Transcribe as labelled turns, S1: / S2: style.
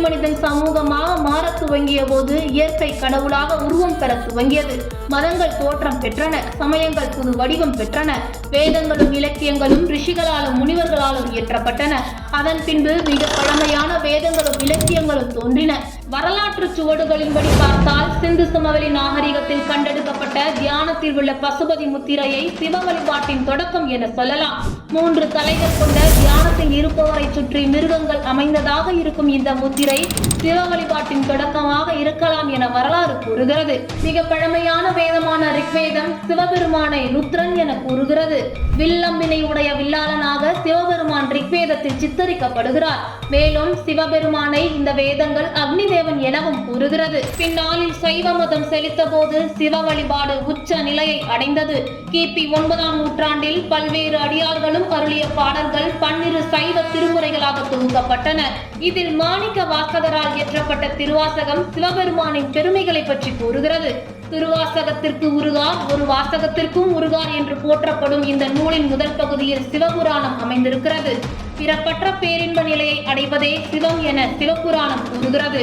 S1: மனிதன் சமூகமாக மாறத் துவங்கிய போது இயற்கை கடவுளாக உருவம் பெற துவங்கியது. மதங்கள் தோற்றம் பெற்றன, சமயங்கள் புது வடிவம் பெற்றன, வேதங்களும் இலக்கியங்களும் ரிஷிகளாலும் முனிவர்களாலும் இயற்றப்பட்டன. அதன் பின்பு மிக பழமையான வேதங்களும் இலக்கியங்களும் தோன்றின. வரலாற்று சுவடுகளின்படி பார்த்தால் சிந்து சமவெளி நாகரிகத்தில் கண்டெடுக்கப்பட்ட தியானத்தில் உள்ள பசுபதி முத்திரையை சிவ வழிபாட்டின் தொடக்கம் என சொல்லலாம். 3 தலைகள் கொண்ட தியானத்தில் இருப்பவரை சுற்றி மிருகங்கள் அமைந்ததாக இருக்கும் இந்த முத்திரை சிவ வழிபாட்டின் தொடக்கமாக இருக்கலாம் என வரலாறு கூறுகிறது. மிக பழமையான வேதமான ரிக்வேதம் சிவபெருமானை ருத்ரன் என கூறுகிறது. வில்லம்பினை உடைய வில்லாளனாக சிவபெருமான் ரிக்வேதத்தில் சித்தரிக்கப்படுகிறார். மேலும் சிவபெருமானை இந்த வேதங்கள் அக்னி தேவன் எனவும் கூறுகிறது. பின்னாளில் சைவ மதம் செலுத்த போது சிவ வழிபாடு உச்ச நிலையை அடைந்தது. கிபி 9ஆம் நூற்றாண்டில் பல்வேறு அடியார்களும் அருளிய பாடல்கள் 12 சைவ திருமுறைகளாக தொகுக்கப்பட்டன. இதில் மாணிக்க வாசகரால் இயற்றப்பட்ட திருவாசகம் சிவபெருமானின் பெருமைகளை பற்றி கூறுகிறது. திருவாசகத்திற்கு உருகார், ஒரு வாசகத்திற்கும் உருகார் என்று போற்றப்படும் இந்த நூலின் முதல் பகுதியில் சிவபுராணம் அமைந்திருக்கிறது. பிறப்பற்ற பேரின்ப நிலையை அடைவதே சிவம் என சிவபுராணம் கூறுகிறது.